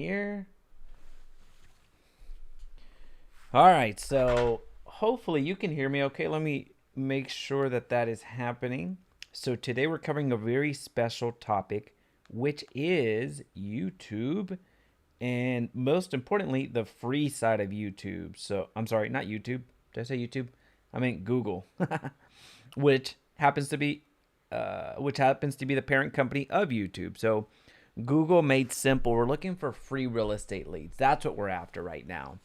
here. All right, so hopefully you can hear me okay. Let me make sure that that is happening. So today we're covering a very special topic, which is YouTube, and most importantly, the free side of YouTube. So I'm sorry, not YouTube. Did I say YouTube? I meant Google, which happens to be the parent company of YouTube. So Google made simple. We're looking for free real estate leads. That's what we're after right now.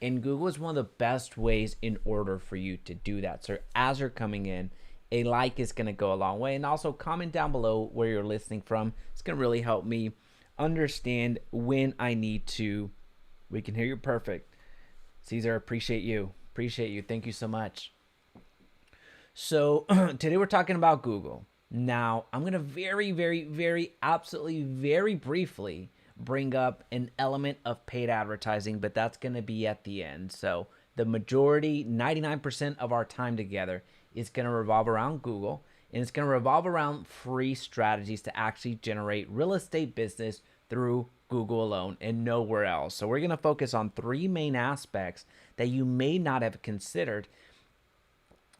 And Google is one of the best ways in order for you to do that. So as you're coming in, a like is going to go a long way. And also comment down below where you're listening from. It's going to really help me understand when I need to. We can hear you perfect. Caesar, appreciate you. Appreciate you. Thank you so much. So today we're talking about Google. Now, I'm going to absolutely very briefly bring up an element of paid advertising, but that's going to be at the end. So the majority, 99% of our time together is going to revolve around Google, and it's going to revolve around free strategies to actually generate real estate business through Google alone and nowhere else. So we're going to focus on three main aspects that you may not have considered,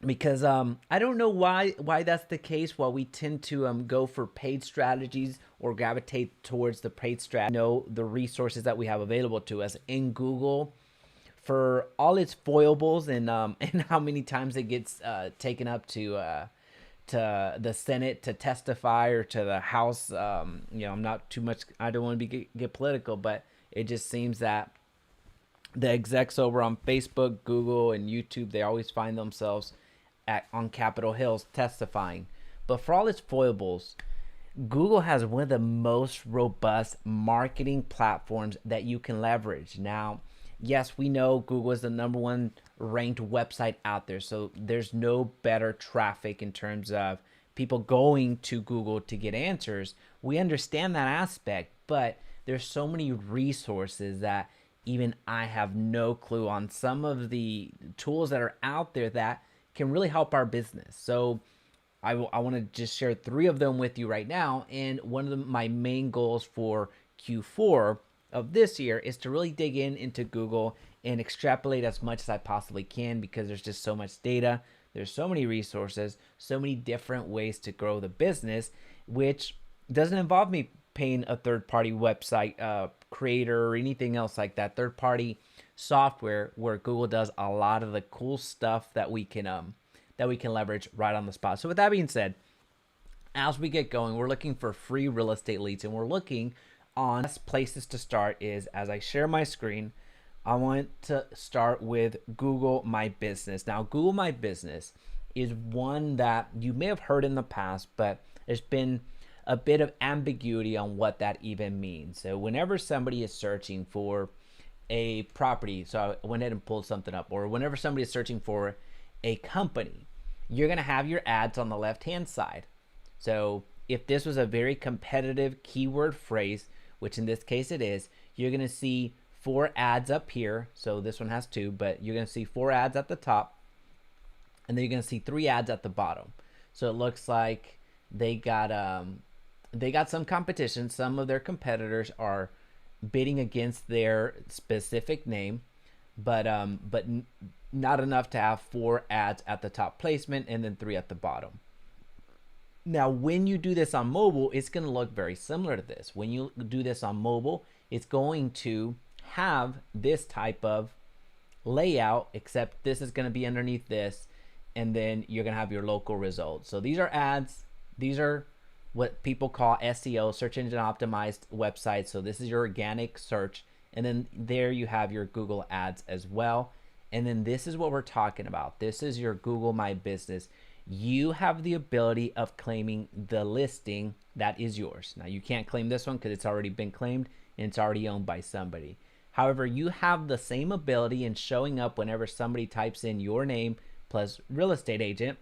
because I don't know why that's the case. Why we tend to go for paid strategies or gravitate towards the paid strategy. Know the resources that we have available to us in Google, for all its foibles and and how many times it gets taken up to the Senate to testify, or to the House. I'm not too much. I don't want to get political, but it just seems that the execs over on Facebook, Google, and YouTube, they always find themselves on Capitol Hills testifying. But for all its foibles, Google has one of the most robust marketing platforms that you can leverage. Now, yes, we know Google is the #1 ranked website out there, so there's no better traffic in terms of people going to Google to get answers. We understand that aspect, but there's so many resources that even I have no clue on some of the tools that are out there that can really help our business. So I want to just share three of them with you right now. And one of my main goals for Q4 of this year is to really dig into Google and extrapolate as much as I possibly can, because there's just so much data. There's so many resources, so many different ways to grow the business, which doesn't involve me paying a third-party website creator or anything else like that. Third-party software where Google does a lot of the cool stuff that we can leverage right on the spot. So with that being said, as we get going, we're looking for free real estate leads, and we're looking on best places to start is, as I share my screen, I want to start with Google My Business. Now, Google My Business is one that you may have heard in the past, but there's been a bit of ambiguity on what that even means. So whenever somebody is searching for a property, so I went ahead and pulled something up, or whenever somebody is searching for a company, you're going to have your ads on the left hand side. So if this was a very competitive keyword phrase, which in this case it is, you're going to see 4 ads up here. So this one has 2, but you're going to see 4 ads at the top, and then you're going to see 3 ads at the bottom. So it looks like they got some competition. Some of their competitors are bidding against their specific name, but not enough to have 4 ads at the top placement and then 3 at the bottom. Now, when you do this on mobile, it's going to look very similar to this. When you do this on mobile, it's going to have this type of layout, except this is going to be underneath this, and then you're going to have your local results. So these are ads. These are what people call SEO, search engine optimized websites. So this is your organic search. And then there you have your Google ads as well. And then this is what we're talking about. This is your Google My Business. You have the ability of claiming the listing that is yours. Now, you can't claim this one because it's already been claimed and it's already owned by somebody. However, you have the same ability in showing up whenever somebody types in your name plus real estate agent,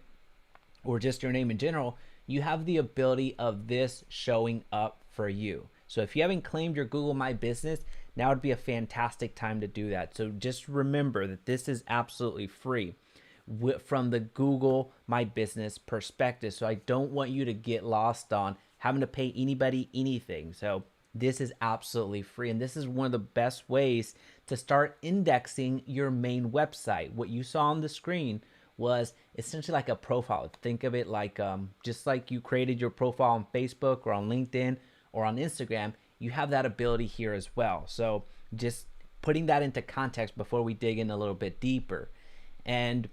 or just your name in general. You have the ability of this showing up for you. So if you haven't claimed your Google My Business, now would be a fantastic time to do that. So just remember that this is absolutely free from the Google My Business perspective. So I don't want you to get lost on having to pay anybody anything. So this is absolutely free. And this is one of the best ways to start indexing your main website. What you saw on the screen was essentially like a profile. Think of it like just like you created your profile on Facebook or on LinkedIn or on Instagram, you have that ability here as well. So just putting that into context before we dig in a little bit deeper. And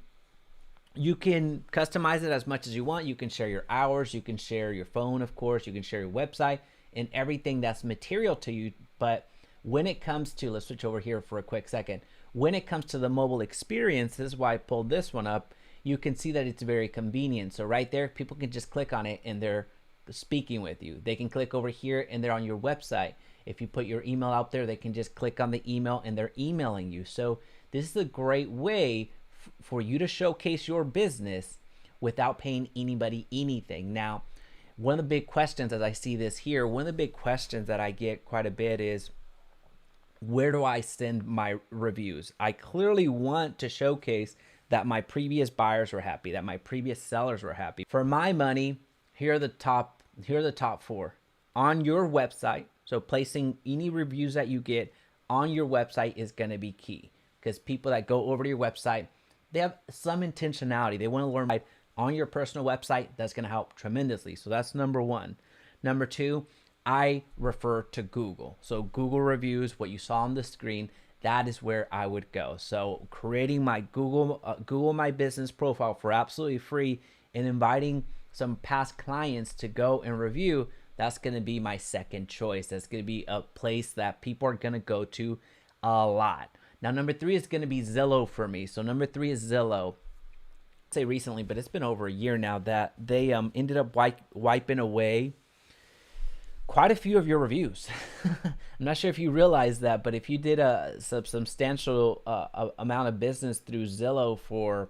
you can customize it as much as you want. You can share your hours, you can share your phone, of course, you can share your website and everything that's material to you. But when it comes to, let's switch over here for a quick second. When it comes to the mobile experience, this is why I pulled this one up. You can see that it's very convenient. So right there, people can just click on it and they're speaking with you. They can click over here and they're on your website. If you put your email out there, they can just click on the email and they're emailing you. So this is a great way for you to showcase your business without paying anybody anything. Now, one of the big questions as I see this here, one of the big questions that I get quite a bit is, where do I send my reviews? I clearly want to showcase that my previous buyers were happy, that my previous sellers were happy. For my money, here are the top four. On your website, so placing any reviews that you get on your website is going to be key, because people that go over to your website, they have some intentionality. They want to learn on your personal website. That's going to help tremendously. So that's number one. Number two, I refer to Google. So Google reviews, what you saw on the screen, that is where I would go. So creating my Google My Business profile for absolutely free and inviting some past clients to go and review, that's going to be my second choice. That's going to be a place that people are going to go to a lot. Now, number three is going to be Zillow for me. So number three is Zillow. I'd say recently, but it's been over a year now that they ended up wiping away quite a few of your reviews. I'm not sure if you realize that, but if you did a substantial amount of business through Zillow for,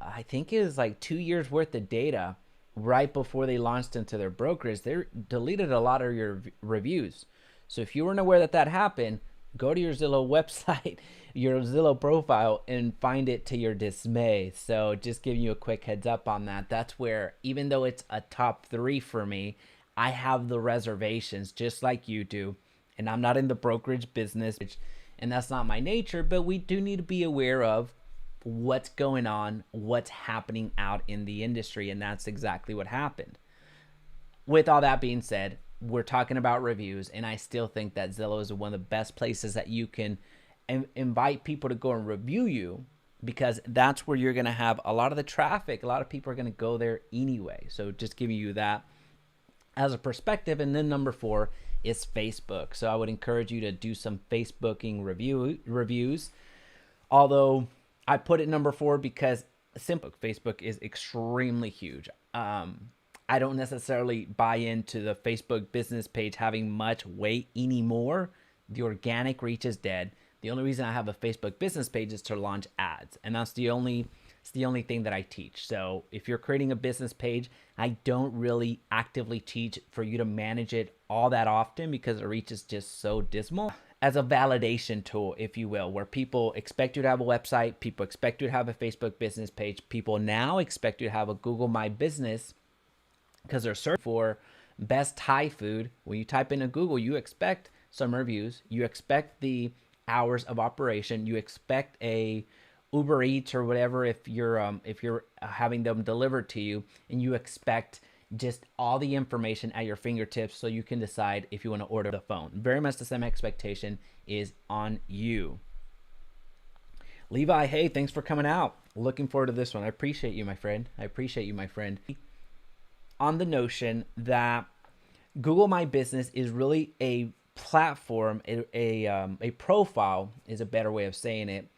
I think it was like 2 years worth of data right before they launched into their brokerage, they deleted a lot of your reviews. So if you weren't aware that that happened, go to your Zillow website, your Zillow profile, and find it to your dismay. So just giving you a quick heads up on that. That's where, even though it's a top three for me, I have the reservations just like you do. And I'm not in the brokerage business, and that's not my nature, but we do need to be aware of what's going on, what's happening out in the industry, and that's exactly what happened. With all that being said, we're talking about reviews, and I still think that Zillow is one of the best places that you can invite people to go and review you, because that's where you're going to have a lot of the traffic. A lot of people are going to go there anyway. So just giving you that as a perspective. And then number four is Facebook. So I would encourage you to do some Facebooking reviews. Although I put it number four because Facebook is extremely huge. I don't necessarily buy into the Facebook business page having much weight anymore. The organic reach is dead. The only reason I have a Facebook business page is to launch ads, and it's the only thing that I teach. So if you're creating a business page, I don't really actively teach for you to manage it all that often, because the reach is just so dismal. As a validation tool, if you will, where people expect you to have a website, people expect you to have a Facebook business page, people now expect you to have a Google My Business, because they're searching for best Thai food. When you type into Google, you expect some reviews, you expect the hours of operation, you expect a Uber Eats or whatever if you're having them delivered to you, and you expect just all the information at your fingertips so you can decide if you want to order the phone. Very much the same expectation is on you. Levi, hey, thanks for coming out. Looking forward to this one. I appreciate you, my friend. On the notion that Google My Business is really a platform, a profile is a better way of saying it,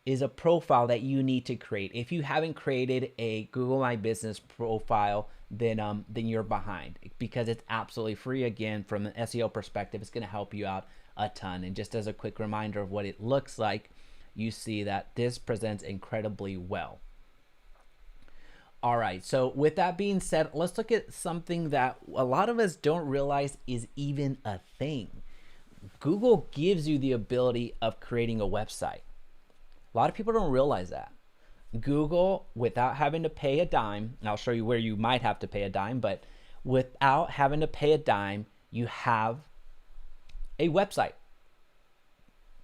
is a profile that you need to create. If you haven't created a Google My Business profile, then you're behind, because it's absolutely free. Again, from an SEO perspective, it's going to help you out a ton. And just as a quick reminder of what it looks like, you see that this presents incredibly well. All right, so with that being said, let's look at something that a lot of us don't realize is even a thing. Google gives you the ability of creating a website. A lot of people don't realize that. Google, without having to pay a dime, and I'll show you where you might have to pay a dime, but without having to pay a dime, you have a website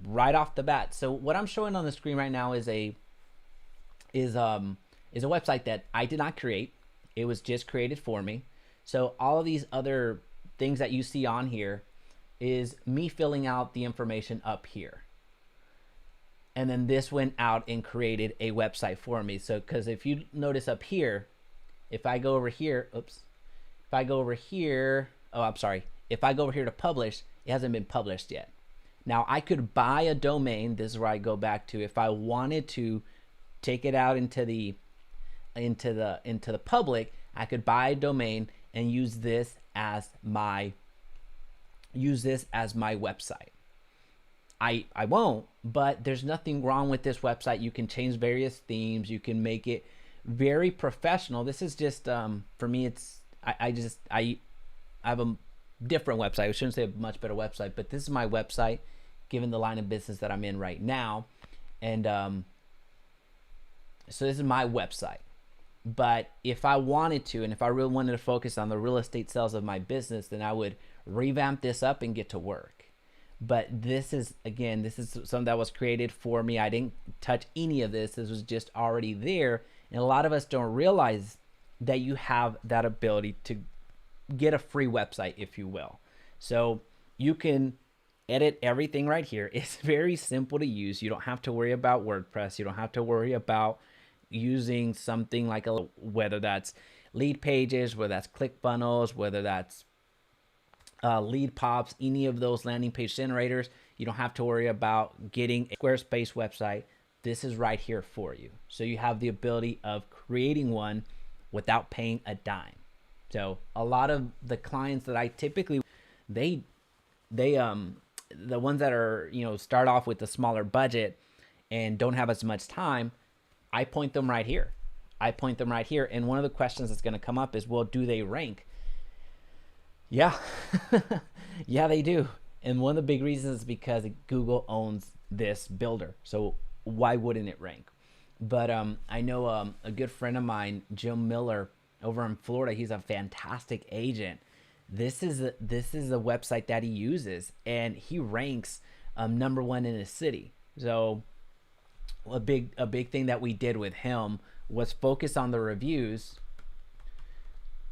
right off the bat. So what I'm showing on the screen right now is a website that I did not create. It was just created for me. So all of these other things that you see on here is me filling out the information up here. And then this went out and created a website for me. So because if you notice up here, if I go over here, if I go over here, if I go over here to publish, it hasn't been published yet. Now I could buy a domain. This is where I go back to. If I wanted to take it out into the public, I could buy a domain and use this as my website. I won't, but there's nothing wrong with this website. You can change various themes. You can make it very professional. This is just for me. It's I have a different website. I shouldn't say a much better website, but this is my website, given the line of business that I'm in right now, and so this is my website. But if I wanted to, and if I really wanted to focus on the real estate sales of my business, then I would revamp this up and get to work. But this is something that was created for me. I didn't touch any of this. This was just already there. And a lot of us don't realize that you have that ability to get a free website, if you will. So you can edit everything right here. It's very simple to use. You don't have to worry about WordPress. You don't have to worry about using something like whether that's lead pages, whether that's ClickFunnels, whether that's lead pops, any of those landing page generators. You don't have to worry about getting a Squarespace website. This is right here for you. So you have the ability of creating one without paying a dime. So a lot of the clients that I typically, the ones that are, start off with a smaller budget and don't have as much time, I point them right here. And one of the questions that's going to come up is, well, do they rank? Yeah, yeah, they do. And one of the big reasons is because Google owns this builder. So why wouldn't it rank? But I know a good friend of mine, Jim Miller, over in Florida. He's a fantastic agent. This is a website that he uses, and he ranks #1 in his city. So a big thing that we did with him was focus on the reviews.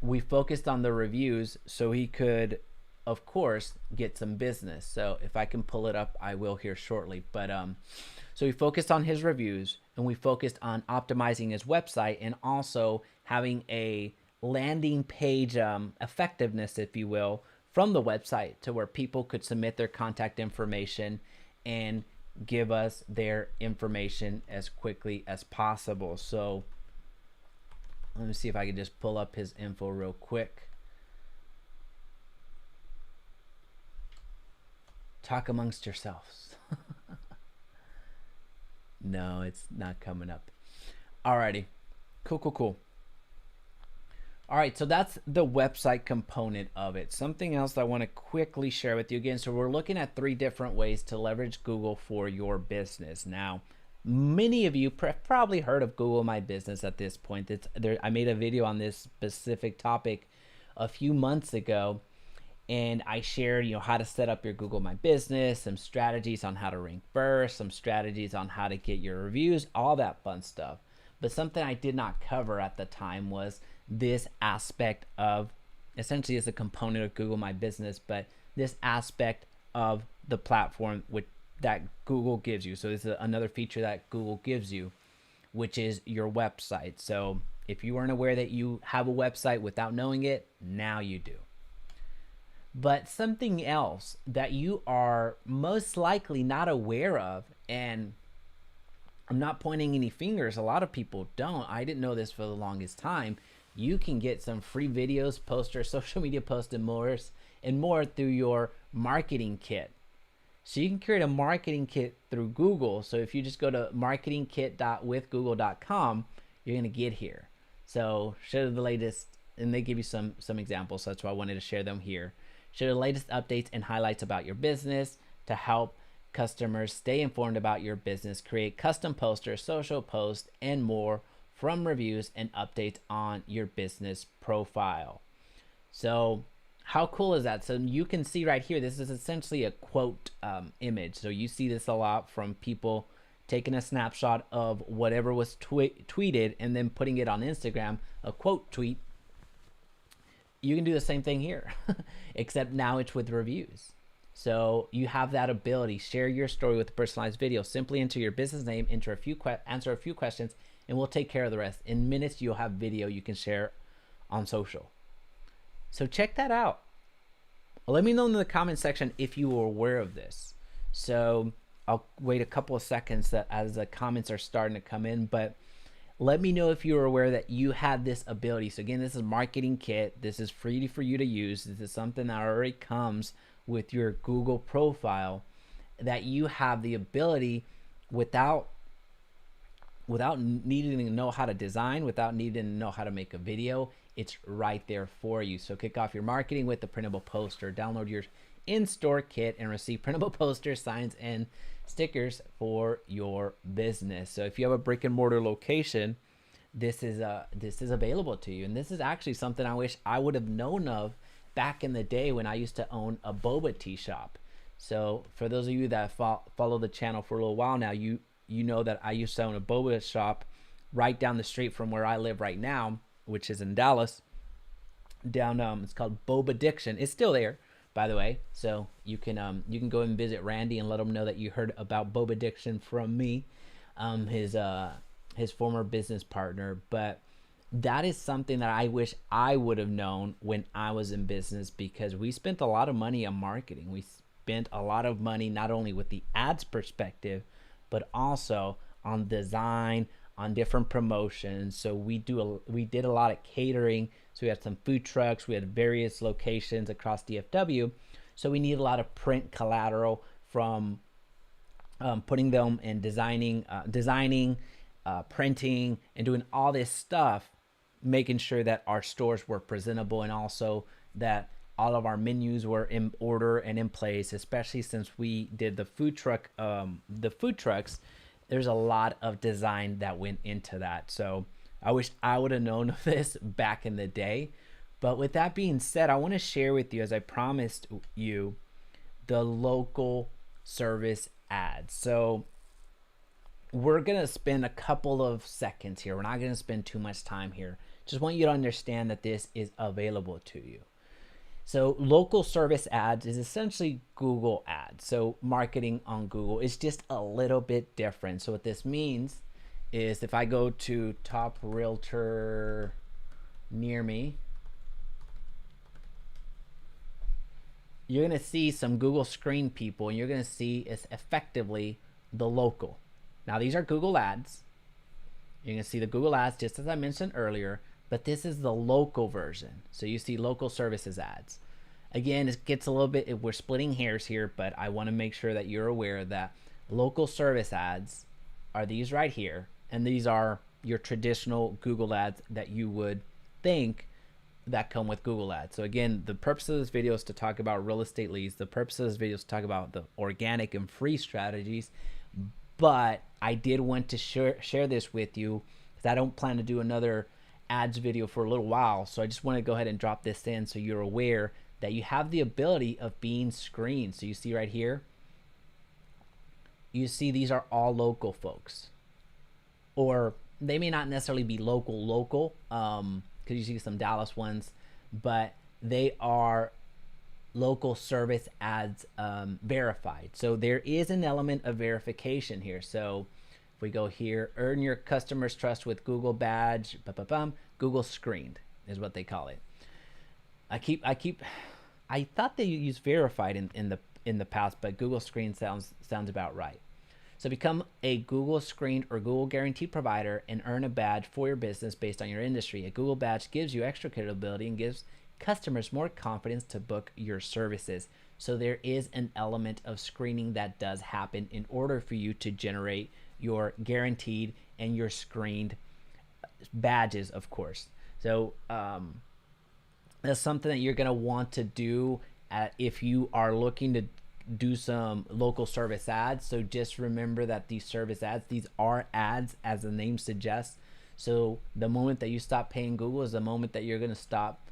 We focused on the reviews so he could, of course, get some business. So if I can pull it up, I will here shortly. But so we focused on his reviews, and we focused on optimizing his website and also having a landing page effectiveness, if you will, from the website to where people could submit their contact information and give us their information as quickly as possible. So let me see if I can just pull up his info real quick. Talk amongst yourselves. No, it's not coming up. Alrighty. Cool. All right, so that's the website component of it. Something else I want to quickly share with you again. So we're looking at 3 different ways to leverage Google for your business. Now, many of you probably heard of Google My Business at this point. I made a video on this specific topic a few months ago, and I shared, how to set up your Google My Business, some strategies on how to rank first, some strategies on how to get your reviews, all that fun stuff. But something I did not cover at the time was this aspect of, essentially as a component of Google My Business, but this aspect of the platform that Google gives you. So this is another feature that Google gives you, which is your website. So if you weren't aware that you have a website without knowing it, now you do. But something else that you are most likely not aware of, and I'm not pointing any fingers, a lot of people don't. I didn't know this for the longest time. You can get some free videos, posters, social media posts, and more through your marketing kit. So you can create a marketing kit through Google. So if you just go to marketingkit.withgoogle.com, you're going to get here. So show the latest, and they give you some examples. So that's why I wanted to share them here. Show the latest updates and highlights about your business to help customers stay informed about your business, create custom posters, social posts, and more from reviews and updates on your business profile. So How cool is that? So you can see right here, this is essentially a quote image. So you see this a lot from people taking a snapshot of whatever was tweeted and then putting it on Instagram, a quote tweet. You can do the same thing here, except now it's with reviews. So you have that ability. Share your story with a personalized video. Simply enter your business name, answer a few questions, and we'll take care of the rest. In minutes, you'll have video you can share on social. So check that out. Let me know in the comment section if you were aware of this. So I'll wait a couple of seconds that as the comments are starting to come in, but let me know if you were aware that you had this ability. So again, this is marketing kit. This is free for you to use. This is something that already comes with your Google profile, that you have the ability without needing to know how to design, without needing to know how to make a video. It's right there for you. So kick off your marketing with the printable poster. Download your in-store kit and receive printable posters, signs, and stickers for your business. So if you have a brick and mortar location, this is available to you. And this is actually something I wish I would have known of back in the day when I used to own a boba tea shop. So for those of you that follow the channel for a little while now, you know that I used to own a boba shop right down the street from where I live right now, which is in Dallas. Down it's called Boba Diction. It's still there, by the way. So you can go and visit Randy and let him know that you heard about Boba Diction from me, his former business partner. But that is something that I wish I would have known when I was in business, because we spent a lot of money on marketing. We spent a lot of money not only with the ads perspective, but also on design, on different promotions. So we did a lot of catering. So we had some food trucks. We had various locations across DFW. So we need a lot of print collateral from putting them and designing, printing, and doing all this stuff, making sure that our stores were presentable and also that all of our menus were in order and in place, especially since we did the food trucks. There's a lot of design that went into that. So I wish I would have known of this back in the day. But with that being said, I want to share with you, as I promised you, the local service ads. So we're going to spend a couple of seconds here. We're not going to spend too much time here. Just want you to understand that this is available to you. So local service ads is essentially Google ads. So marketing on Google is just a little bit different. So what this means is if I go to top realtor near me, you're going to see some Google screen people, and you're going to see it's effectively the local. Now these are Google ads. You're going to see the Google ads just as I mentioned earlier, but this is the local version. So you see local services ads. Again, it gets a little bit, we're splitting hairs here, but I want to make sure that you're aware that local service ads are these right here. And these are your traditional Google ads that you would think that come with Google ads. So again, the purpose of this video is to talk about real estate leads. The purpose of this video is to talk about the organic and free strategies. But I did want to share this with you because I don't plan to do another ads video for a little while. So I just want to go ahead and drop this in so you're aware that you have the ability of being screened. So you see right here, you see these are all local folks. Or they may not necessarily be local, because you see some Dallas ones, but they are local service ads verified. So there is an element of verification here. So if we go here, earn your customers' trust with Google badge, Google screened is what they call it. I thought they used verified in the past, but Google screened sounds about right. So become a Google screened or Google guaranteed provider and earn a badge for your business based on your industry. A Google badge gives you extra credibility and gives customers more confidence to book your services. So there is an element of screening that does happen in order for you to generate your guaranteed and your screened badges, of course. So that's something that you're going to want to do if you are looking to do some local service ads. So just remember that these service ads, these are ads as the name suggests. So the moment that you stop paying Google is the moment that you're going to stop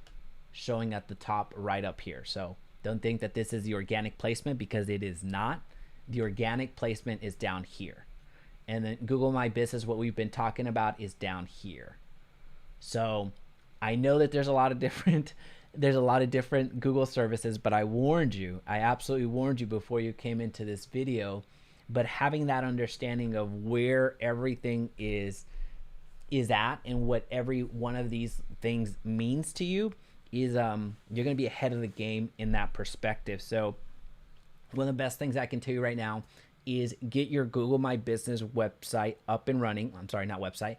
showing at the top right up here. So don't think that this is the organic placement, because it is not. The organic placement is down here. And then Google My Business, what we've been talking about, is down here. So I know that there's a lot of different Google services, but I warned you. I absolutely warned you before you came into this video. But having that understanding of where everything is at and what every one of these things means to you is you're going to be ahead of the game in that perspective. So one of the best things I can tell you right now is get your Google My Business website up and running. I'm sorry, not website.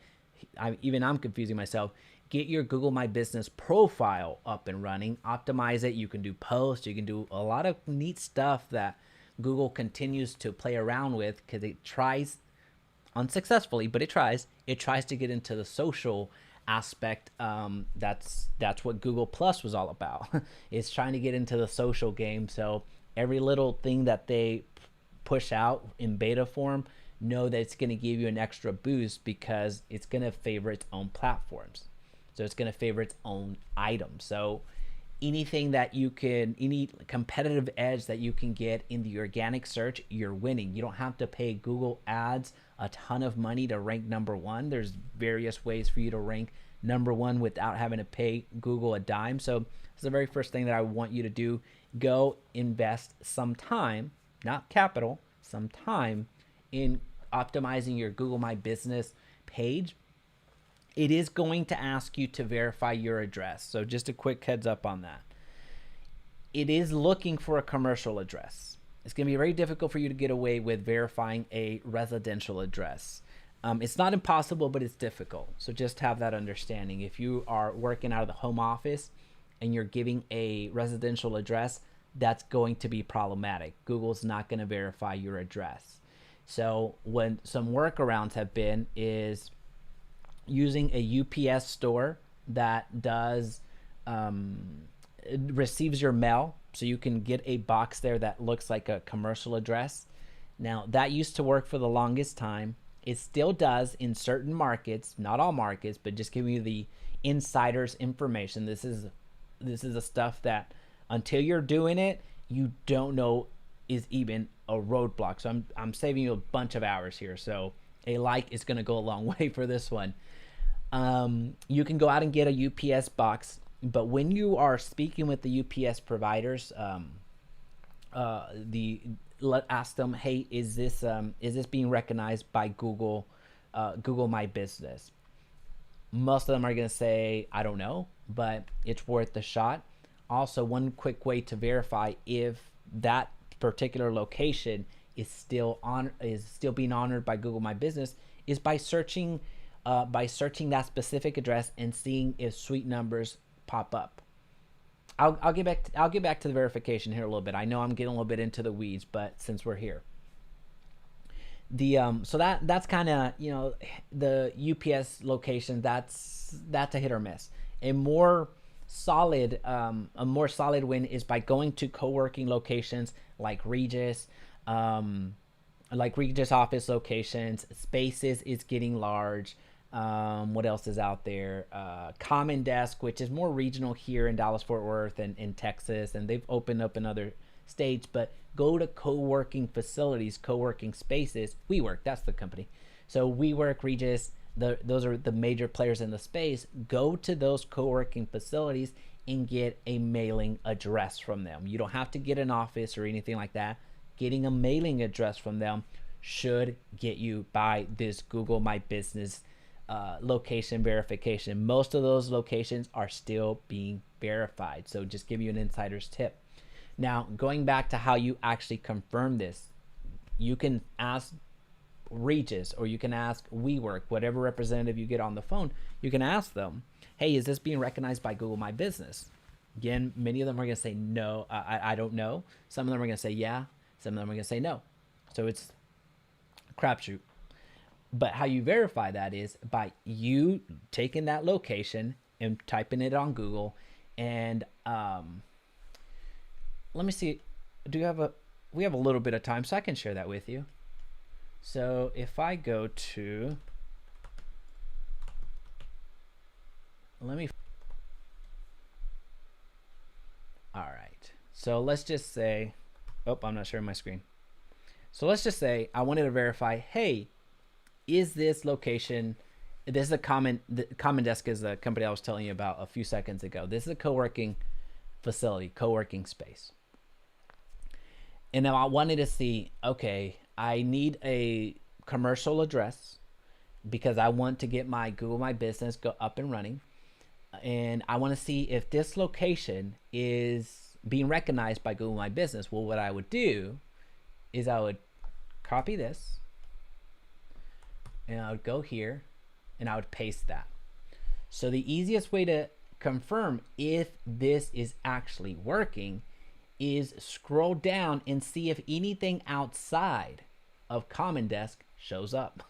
I'm confusing myself. Get your Google My Business profile up and running. Optimize it. You can do posts. You can do a lot of neat stuff that Google continues to play around with, because it tries unsuccessfully, but it tries to get into the social aspect. That's what Google Plus was all about. It's trying to get into the social game. So every little thing that they push out in beta form, know that it's going to give you an extra boost, because it's going to favor its own platforms. So it's going to favor its own items. So anything that you can, any competitive edge that you can get in the organic search, you're winning. You don't have to pay Google Ads a ton of money to rank number one. There's various ways for you to rank number one without having to pay Google a dime. So it's the very first thing that I want you to do. Go invest some time, not capital, some time in optimizing your Google My Business page. It is going to ask you to verify your address. So just a quick heads up on that. It is looking for a commercial address. It's going to be very difficult for you to get away with verifying a residential address. It's not impossible, but it's difficult. So just have that understanding. If you are working out of the home office and you're giving a residential address, that's going to be problematic. Google's not going to verify your address. So when some workarounds have been is using a UPS store that does receives your mail, so you can get a box there that looks like a commercial address. Now that used to work for the longest time. It still does in certain markets, not all markets, but just giving you the insider's information. This is the stuff that until you're doing it, you don't know is even a roadblock. So I'm saving you a bunch of hours here. So a like is going to go a long way for this one. You can go out and get a UPS box, but when you are speaking with the UPS providers, ask them, hey, is this being recognized by Google, Google My Business? Most of them are going to say, I don't know, but it's worth the shot. Also, one quick way to verify if that particular location is still being honored by Google My Business is by searching that specific address and seeing if suite numbers pop up. I'll get back to the verification here a little bit. I know I'm getting a little bit into the weeds, but since we're here, so that's kind of, the UPS location. That's a hit or miss. A more solid win is by going to co-working locations like Regis office locations. Spaces is getting large. What else is out there? Common Desk, which is more regional here in Dallas-Fort Worth and in Texas, and they've opened up in other states, but go to co-working facilities, co-working spaces. WeWork, that's the company. So WeWork, Regis, those are the major players in the space. Go to those co-working facilities and get a mailing address from them. You don't have to get an office or anything like that. Getting a mailing address from them should get you by this Google My Business location verification. Most of those locations are still being verified. So just give you an insider's tip. Now, going back to how you actually confirm this, you can ask Regis or you can ask WeWork, whatever representative you get on the phone, you can ask them, hey, is this being recognized by Google My Business? Again, many of them are going to say no, I don't know. Some of them are going to say yeah. Some of them are going to say no. So it's a crapshoot. But how you verify that is by you taking that location and typing it on Google. And let me see. We have a little bit of time, so I can share that with you. So if I go to, All right. So let's just say, oh, I'm not sharing my screen. So let's just say I wanted to verify, hey, is this location, this is a Common Desk is a company I was telling you about a few seconds ago. This is a co-working facility, co-working space. And now I wanted to see, okay, I need a commercial address because I want to get my Google My Business go up and running. And I want to see if this location is being recognized by Google My Business. Well, what I would do is I would copy this and I would go here and I would paste that. So the easiest way to confirm if this is actually working is scroll down and see if anything outside of Common Desk shows up.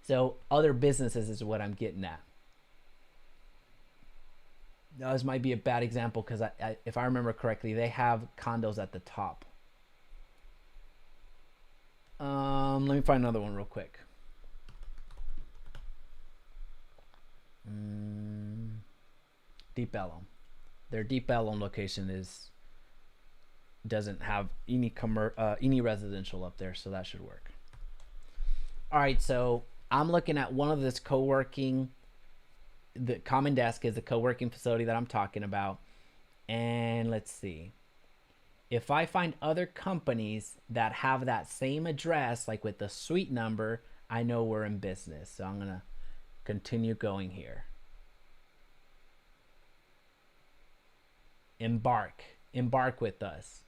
So other businesses is what I'm getting at. Now, this might be a bad example because if I remember correctly, they have condos at the top. Let me find another one real quick. Deep Ellum. Their Deep Ellum location doesn't have any residential up there, so that should work. All right, so I'm looking at one of this co-working. The Common Desk is a co-working facility that I'm talking about, and let's see. If I find other companies that have that same address, like with the suite number, I know we're in business. So I'm gonna continue going here. Embark with us.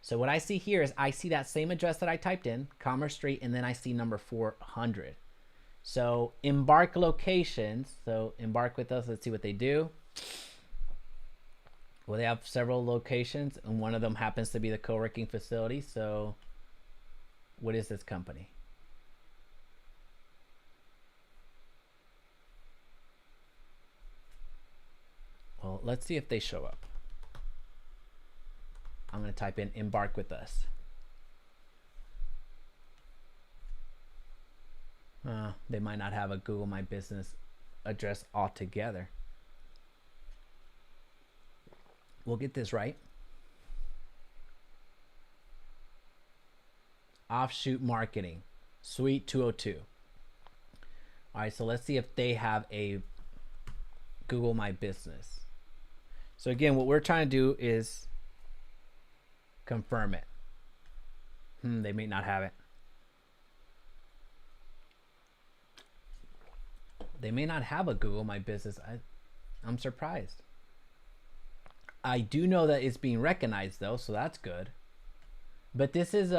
So what I see here is I see that same address that I typed in, Commerce Street, and then I see number 400. So Embark locations. So Embark with us. Let's see what they do. Well, they have several locations, and one of them happens to be the co-working facility. So what is this company? Well, let's see if they show up. I'm going to type in Embark with us. They might not have a Google My Business address altogether. We'll get this right. Offshoot Marketing, Suite 202. All right, so let's see if they have a Google My Business. So again, what we're trying to do is confirm it. They may not have it. They may not have a Google My Business. I'm surprised. I do know that it's being recognized though, so that's good. But this is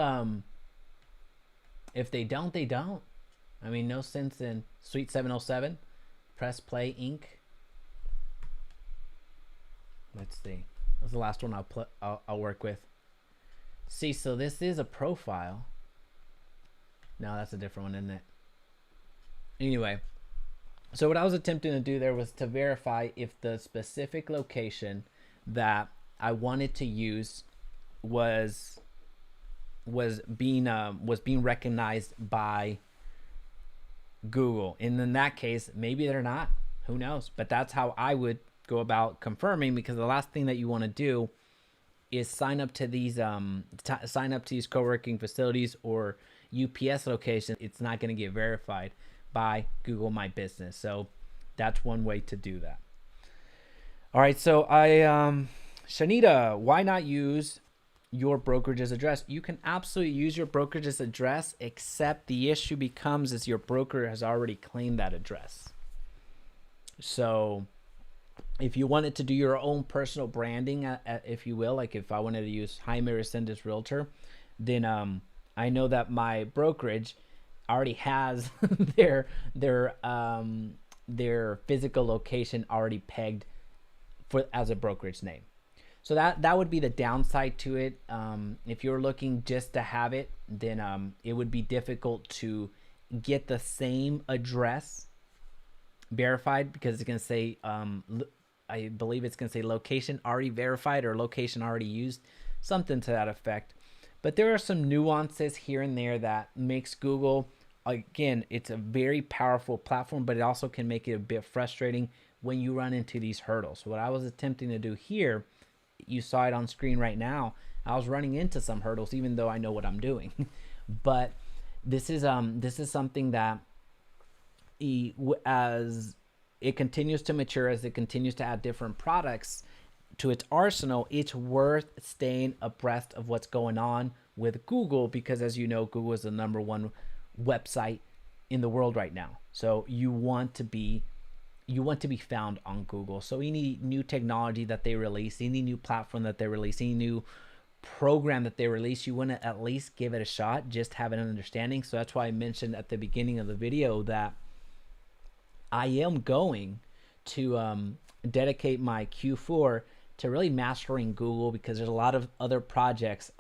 if they don't, they don't. I mean, no sense in Suite 707. Press Play Inc. Let's see. That's the last one I'll work with. See, so this is a profile. No, that's a different one, isn't it? Anyway, so what I was attempting to do there was to verify if the specific location that I wanted to use was being recognized by Google. And in that case, maybe they're not. Who knows? But that's how I would go about confirming, because the last thing that you want to do is sign up to these co-working facilities or UPS locations. It's not going to get verified by Google My Business. So that's one way to do that. All right, so Shanita, why not use your brokerage's address? You can absolutely use your brokerage's address, except the issue becomes is your broker has already claimed that address. So if you wanted to do your own personal branding, if you will, like if I wanted to use Jaime Resendiz Realtor, then I know that my brokerage already has their physical location already pegged as a brokerage name. So that would be the downside to it. If you're looking just to have it, then it would be difficult to get the same address verified, because it's going to say, I believe it's going to say location already verified or location already used, something to that effect. But there are some nuances here and there that makes Google, again, it's a very powerful platform, but it also can make it a bit frustrating when you run into these hurdles. So what I was attempting to do here you saw it on screen right now. I was running into some hurdles, even though I know what I'm doing. But this is something that as it continues to mature, as it continues to add different products to its arsenal, it's worth staying abreast of what's going on with Google, because as you know, Google is the number one website in the world right now. So you want to be found on Google. So any new technology that they release, any new platform that they release, any new program that they release, you want to at least give it a shot, just have an understanding. So that's why I mentioned at the beginning of the video that I am going to dedicate my Q4 to really mastering Google, because there's a lot of other projects,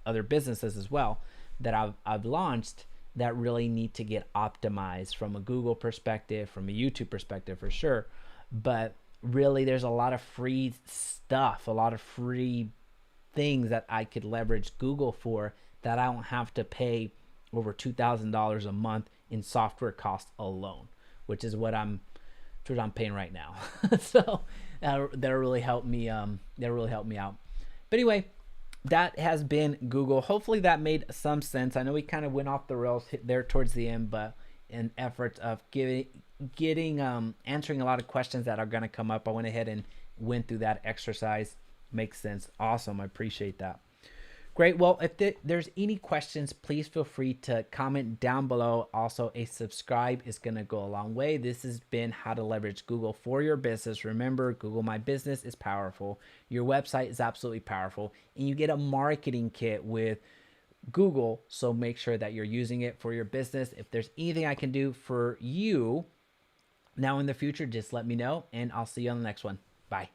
other businesses as well, that I've launched that really need to get optimized from a Google perspective, from a YouTube perspective for sure. But really, there's a lot of free stuff, a lot of free things that I could leverage Google for, that I don't have to pay over $2,000 a month in software costs alone, which is what I'm paying right now. So that'll really help me. That'll really help me out. But anyway, that has been Google. Hopefully that made some sense. I know we kind of went off the rails there towards the end, but in efforts of answering a lot of questions that are going to come up, I went ahead and went through that exercise. Makes sense. Awesome. I appreciate that. Great. Well, if there's any questions, please feel free to comment down below. Also, a subscribe is going to go a long way. This has been how to leverage Google for your business. Remember, Google My Business is powerful. Your website is absolutely powerful. And you get a marketing kit with Google. So make sure that you're using it for your business. If there's anything I can do for you now in the future, just let me know, and I'll see you on the next one. Bye.